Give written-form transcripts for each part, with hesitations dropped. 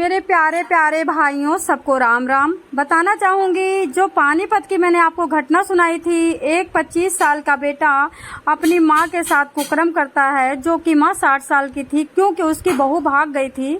मेरे प्यारे प्यारे भाइयों, सबको राम राम। बताना चाहूँगी, जो पानीपत की मैंने आपको घटना सुनाई थी, एक 25 साल का बेटा अपनी माँ के साथ कुकर्म करता है, जो कि माँ 60 साल की थी, क्योंकि उसकी बहू भाग गई थी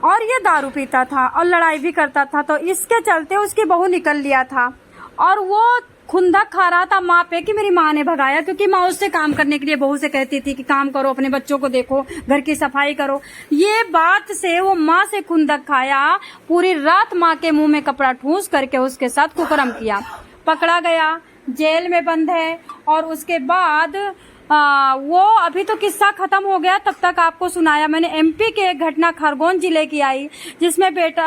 और ये दारू पीता था और लड़ाई भी करता था। तो इसके चलते उसकी बहू निकल लिया था और वो खुंदक खा रहा था माँ पे कि मेरी माँ ने भगाया, क्योंकि माँ उससे काम करने के लिए बहू से कहती थी कि काम करो, अपने बच्चों को देखो, घर की सफाई करो। ये बात से वो माँ से खुंदक खाया, पूरी रात माँ के मुंह में कपड़ा ठूंस करके उसके साथ कुकर्म किया। पकड़ा गया, जेल में बंद है। और उसके बाद वो अभी तो किस्सा खत्म हो गया, तब तक आपको सुनाया मैंने। एमपी के एक घटना खरगोन जिले की आई, जिसमें बेटा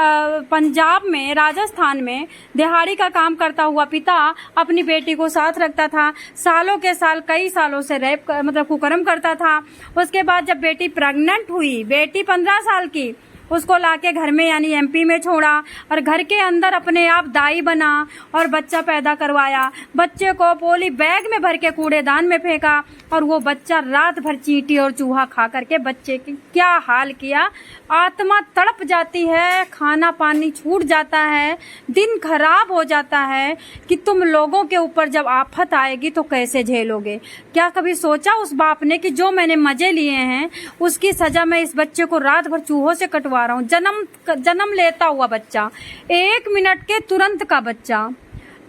पंजाब में, राजस्थान में दिहाड़ी का काम करता हुआ पिता अपनी बेटी को साथ रखता था। सालों के साल, कई सालों से रेप मतलब कुकर्म करता था। उसके बाद जब बेटी प्रेग्नेंट हुई, बेटी 15 साल की, उसको लाके घर में यानी एमपी में छोड़ा और घर के अंदर अपने आप दाई बना और बच्चा पैदा करवाया। बच्चे को पोली बैग में भर के कूड़ेदान में फेंका और वो बच्चा रात भर चींटी और चूहा खा करके बच्चे की क्या हाल किया। आत्मा तड़प जाती है, खाना पानी छूट जाता है, दिन खराब हो जाता है कि तुम लोगों के ऊपर जब आफत आएगी तो कैसे झेलोगे। क्या कभी सोचा उस बाप ने कि जो मैंने मजे लिए हैं उसकी सजा मैं इस बच्चे को रात भर चूहों से कटवा रहा हूँ। जन्म लेता हुआ बच्चा, 1 मिनट के तुरंत का बच्चा।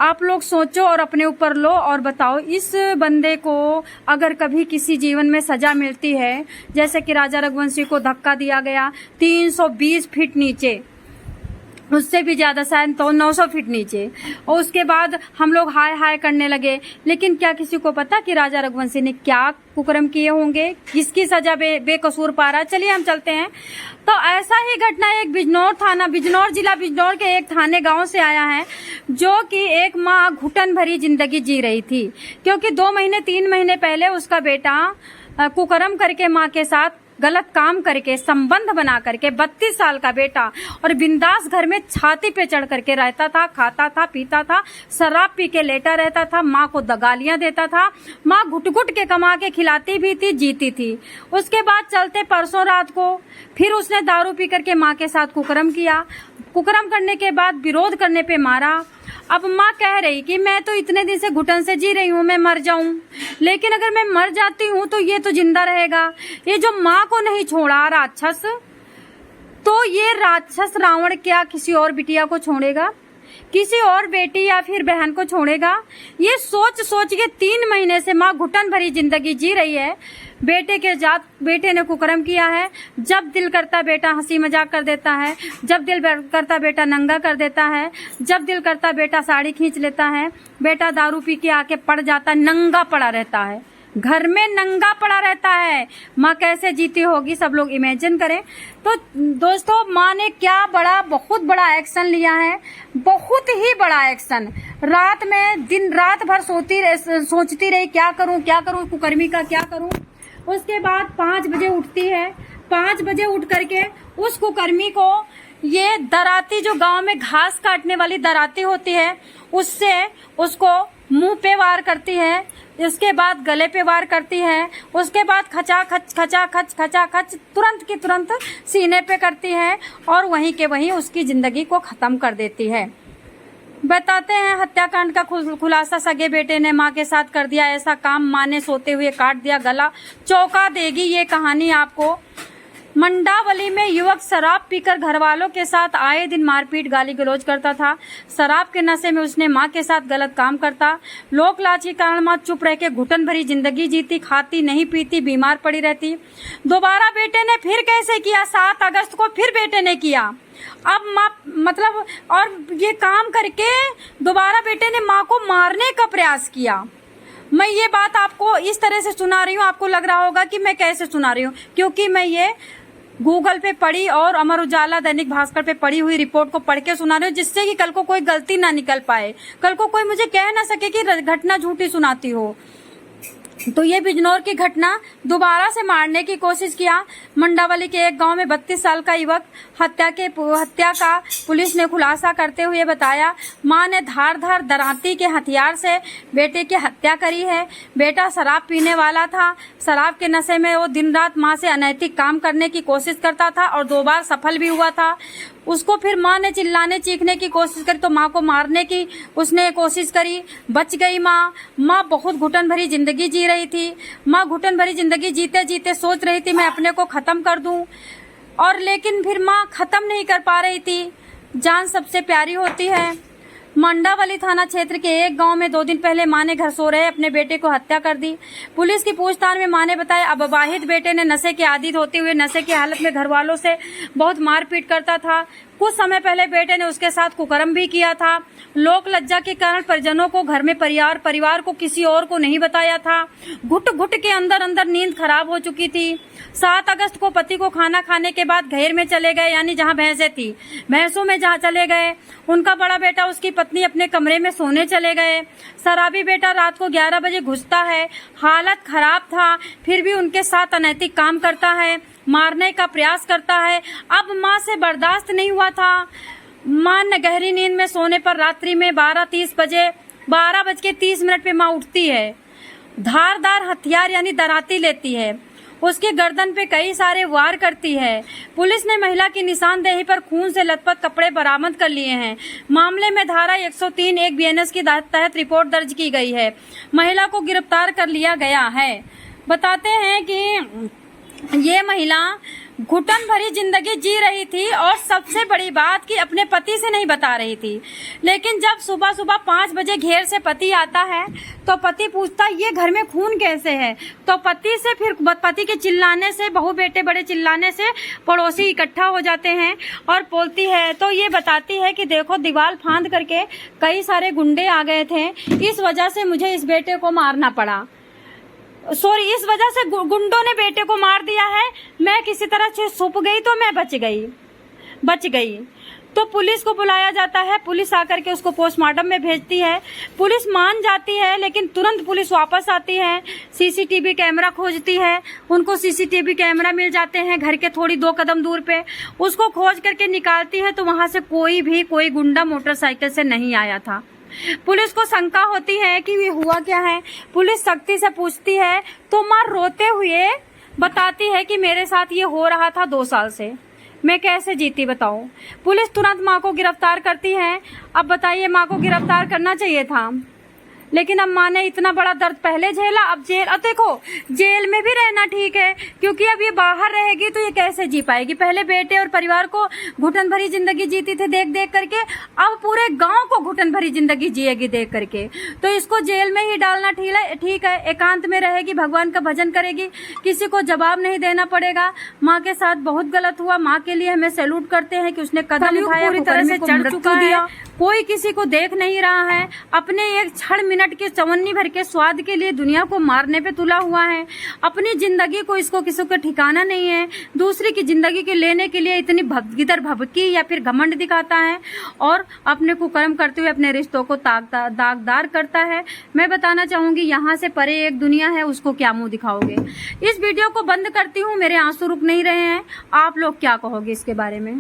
आप लोग सोचो और अपने ऊपर लो और बताओ, इस बंदे को अगर कभी किसी जीवन में सजा मिलती है, जैसे कि राजा रघुवंशी को धक्का दिया गया 320 फीट नीचे, उससे भी ज्यादा शायद तो 900 फीट नीचे, और उसके बाद हम लोग हाय हाय करने लगे। लेकिन क्या किसी को पता कि राजा रघुवंशी ने क्या कुकर्म किए होंगे, किसकी सजा बेकसूर पा रहा। चलिए हम चलते हैं। तो ऐसा ही घटना एक बिजनौर जिला बिजनौर के एक थाने गांव से आया है, जो कि एक माँ घुटन भरी जिंदगी जी रही थी, क्योंकि 2 महीने 3 महीने पहले उसका बेटा कुकर्म करके माँ के साथ गलत काम करके संबंध बना करके, 32 साल का बेटा, और बिंदास घर में छाती पे चढ़ करके रहता था, खाता था, पीता था, शराब पी के लेटा रहता था, माँ को गालियां देता था। माँ घुट घुट के कमा के खिलाती भी थी, जीती थी। उसके बाद चलते परसों रात को फिर उसने दारू पी करके माँ के साथ कुकर्म किया। कुकर्म करने के बाद विरोध करने पे मारा। अब माँ कह रही कि मैं तो इतने दिन से घुटन से जी रही हूँ, मैं मर जाऊं, लेकिन अगर मैं मर जाती हूँ तो ये तो जिंदा रहेगा। ये जो माँ को नहीं छोड़ा राक्षस, तो ये राक्षस रावण क्या किसी और बिटिया को छोड़ेगा, किसी और बेटी या फिर बहन को छोड़ेगा। ये सोच सोच के 3 महीने से माँ घुटन भरी जिंदगी जी रही है। बेटे ने कुकर्म किया है। जब दिल करता बेटा हंसी मजाक कर देता है, जब दिल करता बेटा नंगा कर देता है, जब दिल करता बेटा साड़ी खींच लेता है। बेटा दारू पी के आके पड़ जाता है, नंगा पड़ा रहता है, घर में नंगा पड़ा रहता है। माँ कैसे जीती होगी, सब लोग इमेजिन करें। तो दोस्तों, माँ ने क्या बहुत बड़ा एक्शन लिया है, बहुत ही बड़ा एक्शन। रात में दिन रात भर सोचती रही क्या करूं कुकर्मी का क्या करूं। उसके बाद 5 बजे उठती है। 5 बजे उठ करके उस कुकर्मी को ये दराती, जो गांव में घास काटने वाली दराती होती है, उससे उसको मुंह पे वार करती है। इसके बाद गले पे वार करती है। उसके बाद खचा खच तुरंत की तुरंत सीने पे करती है और वहीं के वहीं उसकी जिंदगी को खत्म कर देती है। बताते हैं हत्याकांड का खुलासा। सगे बेटे ने मां के साथ कर दिया ऐसा काम, मां ने सोते हुए काट दिया गला। चौंका देगी ये कहानी आपको। मंडावली में युवक शराब पीकर घरवालों के साथ आए दिन मारपीट गाली गलौज करता था। शराब के नशे में उसने मां के साथ गलत काम करता। लोक लाज के कारण मां चुप रह के घुटन भरी जिंदगी जीती, खाती नहीं पीती, बीमार पड़ी रहती। दोबारा बेटे ने फिर कैसे किया, 7 अगस्त को फिर बेटे ने किया। अब माँ मतलब, और ये काम करके दोबारा बेटे ने माँ को मारने का प्रयास किया। मैं ये बात आपको इस तरह से सुना रही हूँ, आपको लग रहा होगा कि मैं कैसे सुना रही हूँ, क्योंकि मैं ये गूगल पे पढ़ी और अमर उजाला, दैनिक भास्कर पे पढ़ी हुई रिपोर्ट को पढ़ के सुना रही हूँ, जिससे कि कल को कोई गलती ना निकल पाए, कल को कोई मुझे कह ना सके कि घटना झूठी सुनाती हो। तो ये बिजनौर की घटना, दोबारा से मारने की कोशिश किया। मंडावली के एक गांव में 32 साल का युवक हत्या का पुलिस ने खुलासा करते हुए बताया, मां ने धार दरांती के हथियार से बेटे की हत्या करी है। बेटा शराब पीने वाला था। शराब के नशे में वो दिन रात मां से अनैतिक काम करने की कोशिश करता था और 2 बार सफल भी हुआ था। उसको फिर मां ने चिल्लाने चीखने की कोशिश करी तो मां को मारने की उसने कोशिश करी, बच गई मां बहुत घुटन भरी जिंदगी जी रही थी। मां घुटन भरी जिंदगी जीते जीते सोच रही थी मैं अपने को खत्म कर दूं, और लेकिन फिर मां खत्म नहीं कर पा रही थी। जान सबसे प्यारी होती है। मंडावली थाना क्षेत्र के एक गांव में 2 दिन पहले मां ने घर सो रहे अपने बेटे को हत्या कर दी। पुलिस की पूछताछ में मां ने बताया, अविवाहित बेटे ने नशे के आदी होते हुए नशे की हालत में घर वालों से बहुत मारपीट करता था। कुछ समय पहले बेटे ने उसके साथ कुकर्म भी किया था। लोक लज्जा के कारण परिजनों को घर में परिवार को किसी और को नहीं बताया था। घुट के अंदर नींद खराब हो चुकी थी। 7 अगस्त को पति को खाना खाने के बाद घेर में चले गए, यानी जहां भैंसें थी, भैंसों में जहां चले गए। उनका बड़ा बेटा उसकी पत्नी अपने कमरे में सोने चले गए। शराबी बेटा रात को 11 बजे घुसता है। हालत खराब था, फिर भी उनके साथ अनैतिक काम करता है, मारने का प्रयास करता है। अब मां से बर्दाश्त नहीं हुआ था। मां ने गहरी नींद में सोने पर रात्रि में 12:30 पे मां उठती है। धारदार हथियार यानी दराती लेती है, उसके गर्दन पे कई सारे वार करती है। पुलिस ने महिला की निशानदेही पर खून से लथपथ कपड़े बरामद कर लिए हैं। मामले में धारा 103 एक BNS की तहत रिपोर्ट दर्ज की गई है। महिला को गिरफ्तार कर लिया गया है। बताते हैं कि ये महिला घुटन भरी जिंदगी जी रही थी और सबसे बड़ी बात कि अपने पति से नहीं बता रही थी। लेकिन जब सुबह 5 बजे घेर से पति आता है तो पति पूछता ये घर में खून कैसे है, तो पति से फिर पति के चिल्लाने से, बहू बेटे बड़े चिल्लाने से पड़ोसी इकट्ठा हो जाते हैं और बोलती है, तो ये बताती है कि देखो दीवार फांद करके कई सारे गुंडे आ गए थे, इस वजह से मुझे इस बेटे को मारना पड़ा। इस वजह से गुंडों ने बेटे को मार दिया है। मैं किसी तरह से छुप गई तो मैं बच गई। तो पुलिस को बुलाया जाता है। पुलिस आकर के उसको पोस्टमार्टम में भेजती है। पुलिस मान जाती है, लेकिन तुरंत पुलिस वापस आती है। CCTV कैमरा खोजती है। उनको CCTV कैमरा मिल जाते हैं घर के थोड़ी 2 कदम दूर पे। उसको खोज करके निकालती है तो वहां से कोई गुंडा मोटरसाइकिल से नहीं आया था। पुलिस को शंका होती है कि ये हुआ क्या है। पुलिस सख्ती से पूछती है तो मां रोते हुए बताती है कि मेरे साथ ये हो रहा था 2 साल से, मैं कैसे जीती बताओ। पुलिस तुरंत मां को गिरफ्तार करती है। अब बताइए, मां को गिरफ्तार करना चाहिए था, लेकिन अब मां ने इतना बड़ा दर्द पहले झेला, अब देखो जेल में भी रहना ठीक है, क्योंकि अब ये बाहर रहेगी तो ये कैसे जी पाएगी। पहले बेटे और परिवार को घुटन भरी जिंदगी जीती थी देख करके, अब पूरे गांव को घुटन भरी जिंदगी जिएगी देख करके। तो इसको जेल में ही डालना ठीक है। एकांत में रहेगी, भगवान का भजन करेगी, किसी को जवाब नहीं देना पड़ेगा। माँ के साथ बहुत गलत हुआ। माँ के लिए हमें सैल्यूट करते हैं कि उसने कदम उठाया, पूरी तरह से चढ़ चुका है। कोई किसी को देख नहीं रहा है। अपने एक क्षण मिनट के चवन्नी भर के स्वाद के लिए दुनिया को मारने पे तुला हुआ है। अपनी जिंदगी को इसको किसी का ठिकाना नहीं है। दूसरी की जिंदगी के लेने के लिए इतनी भभकी या फिर घमंड दिखाता है और अपने को कर्म करते हुए अपने रिश्तों को दागदार करता है। मैं बताना चाहूंगी, यहाँ से परे एक दुनिया है, उसको क्या मुंह दिखाओगे। इस वीडियो को बंद करती हूँ, मेरे आंसू रुक नहीं रहे हैं। आप लोग क्या कहोगे इसके बारे में।